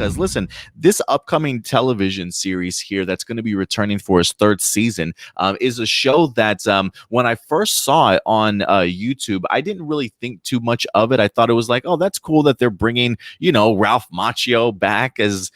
because listen, this upcoming television series here that's going to be returning for its third season is a show that when I first saw it on YouTube, I didn't really think too much of it. I thought it was like, oh, that's cool that they're bringing, Ralph Macchio back as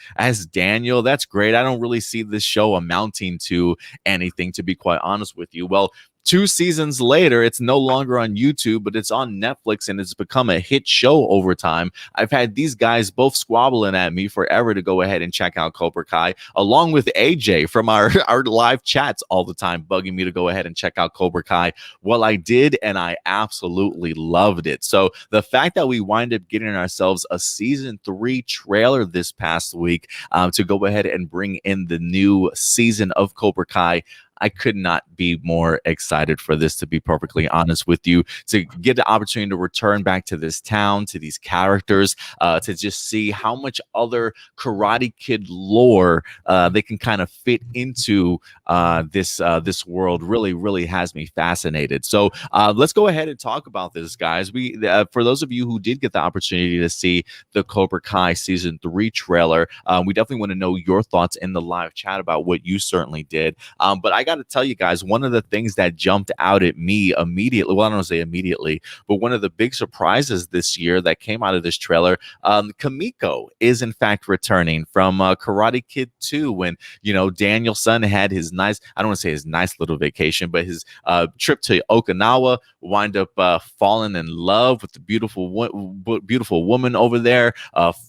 Daniel. That's great. I don't really see this show amounting to anything, to be quite honest with you. Well, 2 seasons later, it's no longer on YouTube, but it's on Netflix, and it's become a hit show over time. I've had these guys both squabbling at me forever to go ahead and check out Cobra Kai, along with AJ from our live chats all the time, bugging me to go ahead and check out Cobra Kai. Well, I did, and I absolutely loved it. So the fact that we wind up getting ourselves a season 3 trailer this past week to go ahead and bring in the new season of Cobra Kai, I could not be more excited for this, to be perfectly honest with you, to get the opportunity to return back to this town, to these characters, to just see how much other Karate Kid lore they can kind of fit into this world. Really has me fascinated. So let's go ahead and talk about this, guys. We for those of you who did get the opportunity to see the Cobra Kai season 3 trailer, we definitely want to know your thoughts in the live chat about what you certainly did. But I got to tell you guys, one of the things that jumped out at me immediately, well, I don't want to say immediately, but one of the big surprises this year that came out of this trailer, Kamiko is in fact returning from Karate Kid 2 when, Daniel's son had his nice, I don't want to say his nice little vacation, but his trip to Okinawa, wind up falling in love with the beautiful woman over there,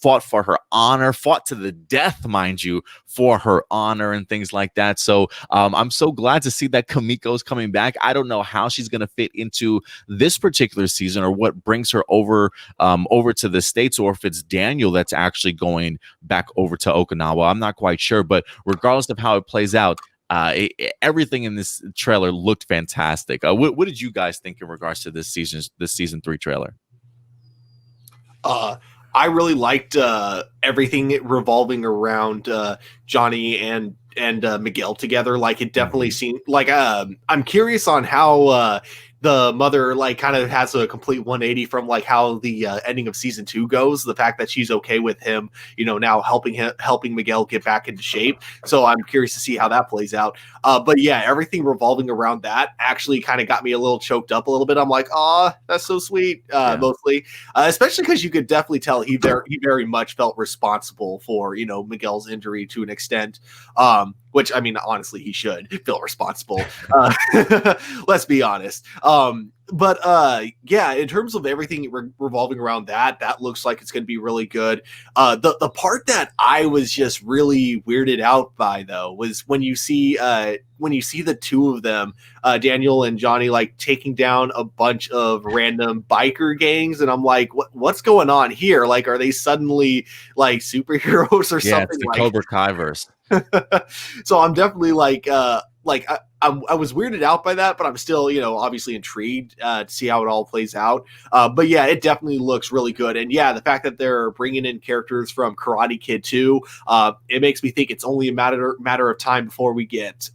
fought for her honor, fought to the death, mind you, for her honor and things like that. So I'm so glad to see that Kamiko's coming back. I don't know how she's going to fit into this particular season or what brings her over to the States, or if it's Daniel that's actually going back over to Okinawa. I'm not quite sure, but regardless of how it plays out, everything in this trailer looked fantastic. What did you guys think in regards to this season 3 trailer? I really liked everything revolving around Johnny and Miguel together. Like, it definitely seemed like I'm curious on how the mother kind of has a complete 180 from how the ending of season 2 goes. The fact that she's okay with him, now helping Miguel get back into shape. So I'm curious to see how that plays out. But yeah, everything revolving around that actually kind of got me a little choked up a little bit. I'm like, oh, that's so sweet. Mostly, especially because you could definitely tell he very much felt responsible for, Miguel's injury to an extent. Which, I mean, honestly, he should feel responsible. Let's be honest. But yeah, in terms of everything revolving around that looks like it's going to be really good. The part that I was just really weirded out by, though, was when you see the two of them, Daniel and Johnny, taking down a bunch of random biker gangs, and I'm like, what's going on here? Are they suddenly superheroes or something? Yeah, it's the Cobra Kai verse. So I'm definitely I was weirded out by that, but I'm still, obviously intrigued to see how it all plays out. But yeah, it definitely looks really good. And yeah, the fact that they're bringing in characters from Karate Kid 2, it makes me think it's only a matter of time before we get,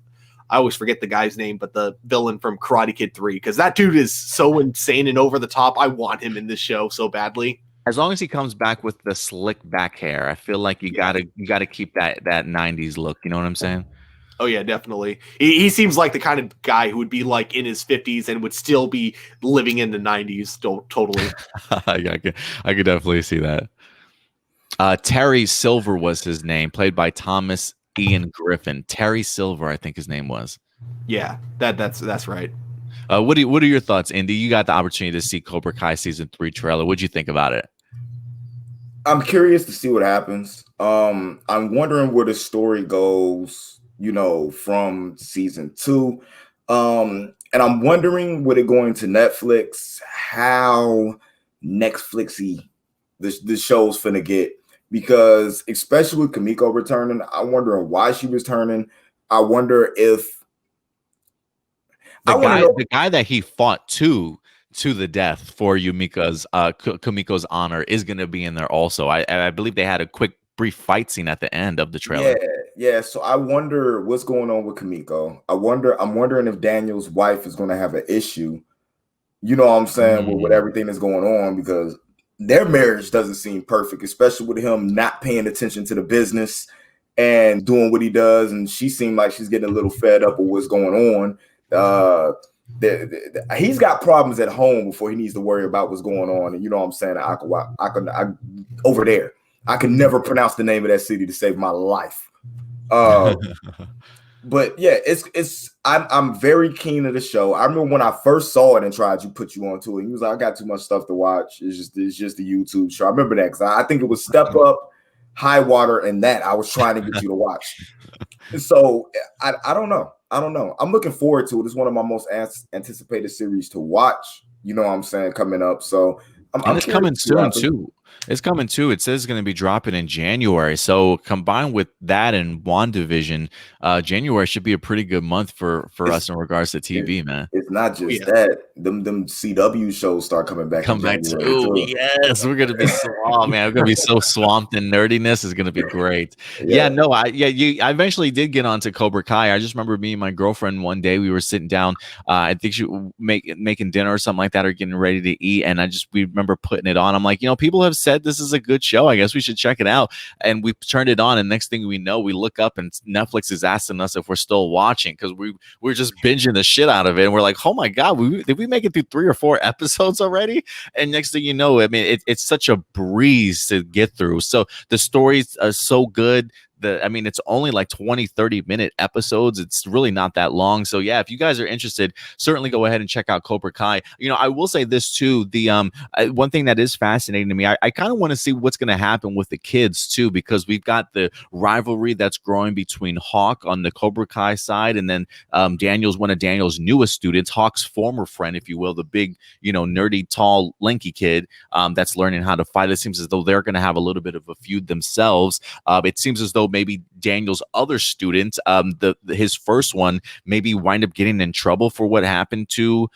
I always forget the guy's name, but the villain from Karate Kid 3, because that dude is so insane and over the top. I want him in this show so badly. As long as he comes back with the slick back hair, I feel like you gotta keep that 90s look. You know what I'm saying? Oh yeah, definitely. He seems like the kind of guy who would be in his 50s and would still be living in the 90s. Totally. I could definitely see that. Terry Silver was his name, played by Thomas Ian Griffin. Terry Silver, I think his name was. Yeah, that's right. What are your thoughts, Indy? You got the opportunity to see Cobra Kai season 3 trailer. What'd you think about it? I'm curious to see what happens. I'm wondering where the story goes, from season 2. And I'm wondering, with it going to Netflix, how Netflixy the show's finna get. Because especially with Kamiko returning, I'm wondering why she was returning. I wonder if the guy that he fought to the death for Kamiko's honor is going to be in there also. I believe they had a quick brief fight scene at the end of the trailer. Yeah. So I wonder what's going on with Kamiko. I'm wondering if Daniel's wife is going to have an issue. You know what I'm saying, with everything that's going on, because their marriage doesn't seem perfect, especially with him not paying attention to the business and doing what he does. And she seemed like she's getting a little fed up with what's going on. He's got problems at home before he needs to worry about what's going on. And you know what I'm saying? I over there. I can never pronounce the name of that city to save my life. But yeah, I'm very keen to the show. I remember when I first saw it and tried to put you onto it. He was like, I got too much stuff to watch. It's just a YouTube show. I remember that because I think it was Step Up, High Water, and that I was trying to get you to watch. So I don't know. I'm looking forward to it. It's one of my most anticipated series to watch. You know what I'm saying? Coming up. So it's coming soon too. It's coming too. It says it's going to be dropping in January. So combined with that and WandaVision, January should be a pretty good month for us in regards to TV, man. It's not just that. Them CW shows start coming back. Come back too. Yes, we're gonna be swamped, man. We're gonna be so swamped in nerdiness. Is gonna be great. I eventually did get onto Cobra Kai. I just remember me and my girlfriend one day we were sitting down. I think she making dinner or something like that, or getting ready to eat, and we remember putting it on. I'm like, people have said this is a good show. I guess we should check it out. And we turned it on, and next thing we know, we look up and Netflix is asking us if we're still watching because we're just binging the shit out of it. And we're like, oh my god, did we make it through 3 or 4 episodes already? And next thing you know, I mean, it's such a breeze to get through. So the stories are so good. It's only like 20-30 minute episodes. It's really not that long. So yeah, if you guys are interested, certainly go ahead and check out Cobra Kai. I will say this too, the one thing that is fascinating to me, I kind of want to see what's going to happen with the kids too, because we've got the rivalry that's growing between Hawk on the Cobra Kai side, and then Daniel's one of Daniel's newest students, Hawk's former friend, if you will, the big, nerdy, tall, lanky kid that's learning how to fight. It seems as though they're going to have a little bit of a feud themselves. It seems as though maybe Daniel's other student, his first one, maybe wind up getting in trouble for what happened to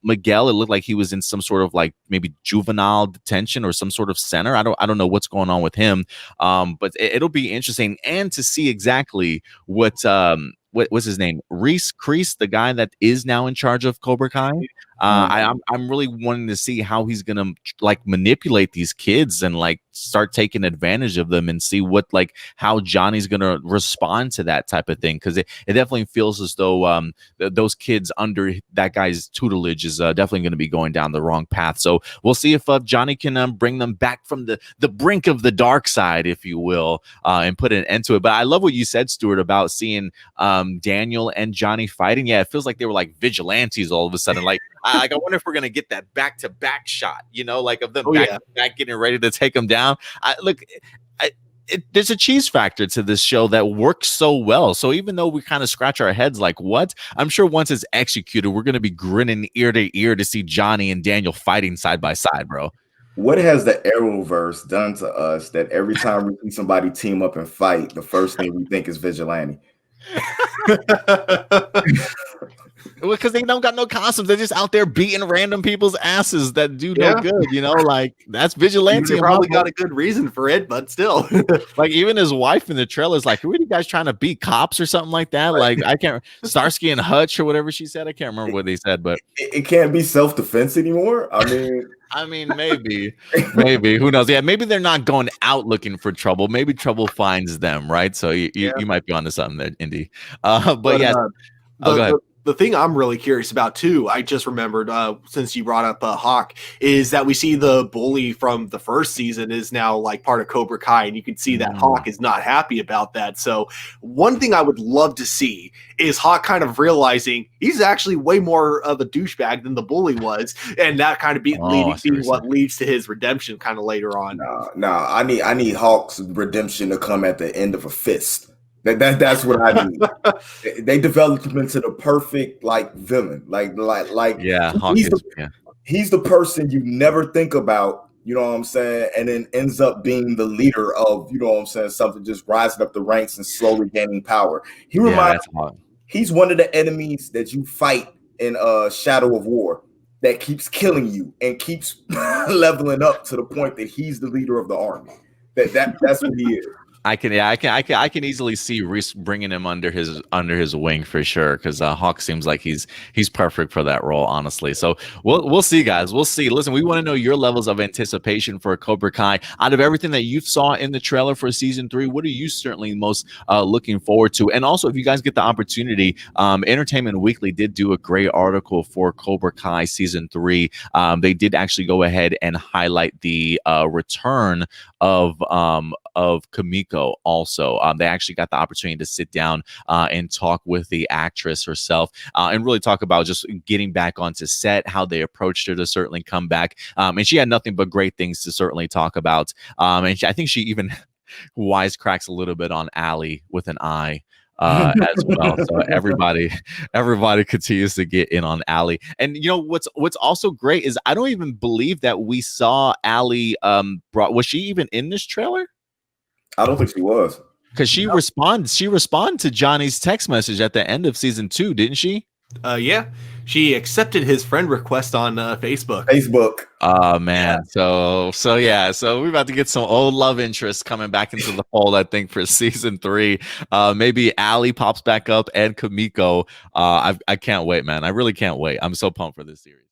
Miguel. It looked like he was in some sort of like maybe juvenile detention or some sort of center. I don't know what's going on with him, but it'll be interesting and to see exactly what's his name, Reese Crease, the guy that is now in charge of Cobra Kai. I'm really wanting to see how he's gonna like manipulate these kids and like start taking advantage of them and see how Johnny's gonna respond to that type of thing, because it definitely feels as though those kids under that guy's tutelage is definitely going to be going down the wrong path. So we'll see if Johnny can bring them back from the brink of the dark side, if you will, and put an end to it. But I love what you said, Stuart, about seeing Daniel and Johnny fighting. Yeah, it feels like they were like vigilantes all of a sudden. Like I wonder if we're gonna get that back-to-back shot, of them back getting ready to take them down. There's a cheese factor to this show that works so well. So even though we kind of scratch our heads like, what? I'm sure once it's executed, we're going to be grinning ear to ear to see Johnny and Daniel fighting side by side, bro. What has the Arrowverse done to us that every time we see somebody team up and fight, the first thing we think is vigilante? Because they don't got no costumes. They're just out there beating random people's asses that do no good, like that's vigilante. They probably got a good reason for it, but still. Like even his wife in the trailer is like, who are you guys trying to beat, cops or something like that? Like I can't, Starsky and Hutch or whatever she said. I can't remember what they said, but it can't be self-defense anymore. I mean, maybe who knows? Yeah, maybe they're not going out looking for trouble. Maybe trouble finds them, right? So you might be onto something there, Indy. But yeah, go ahead. The thing I'm really curious about too, I just remembered since you brought up Hawk, is that we see the bully from the first season is now like part of Cobra Kai, and you can see that Hawk is not happy about that. So one thing I would love to see is Hawk kind of realizing he's actually way more of a douchebag than the bully was, and that kind of being what leads to his redemption kind of later on. No, I need Hawk's redemption to come at the end of a fist. That's what I need. They developed him into the perfect villain. He's the person you never think about, you know what I'm saying, and then ends up being the leader of, you know what I'm saying, something just rising up the ranks and slowly gaining power. He's one of the enemies that you fight in Shadow of War that keeps killing you and keeps leveling up to the point that he's the leader of the army. That's what he is. I can easily see Reese bringing him under his wing for sure, because Hawk seems like he's perfect for that role, honestly. So we'll see, guys. We'll see. Listen, we want to know your levels of anticipation for Cobra Kai. Out of everything that you saw in the trailer for season 3, what are you certainly most looking forward to? And also, if you guys get the opportunity, Entertainment Weekly did do a great article for Cobra Kai season 3. They did actually go ahead and highlight the return of Kamiko also. They actually got the opportunity to sit down and talk with the actress herself and really talk about just getting back onto set, how they approached her to certainly come back. And she had nothing but great things to certainly talk about. I think she even wisecracks a little bit on Allie with an I. As well, so everybody continues to get in on Allie. And you know what's also great is I don't even believe that we saw Allie. Was she even in this trailer? I don't think she was, because she responded to Johnny's text message at the end of season 2, didn't she? Yeah, she accepted his friend request on Facebook. Oh man, yeah. So we're about to get some old love interest coming back into the fold, I think, for season 3. Maybe Allie pops back up and Kamiko. I can't wait, man. I really can't wait. I'm so pumped for this series.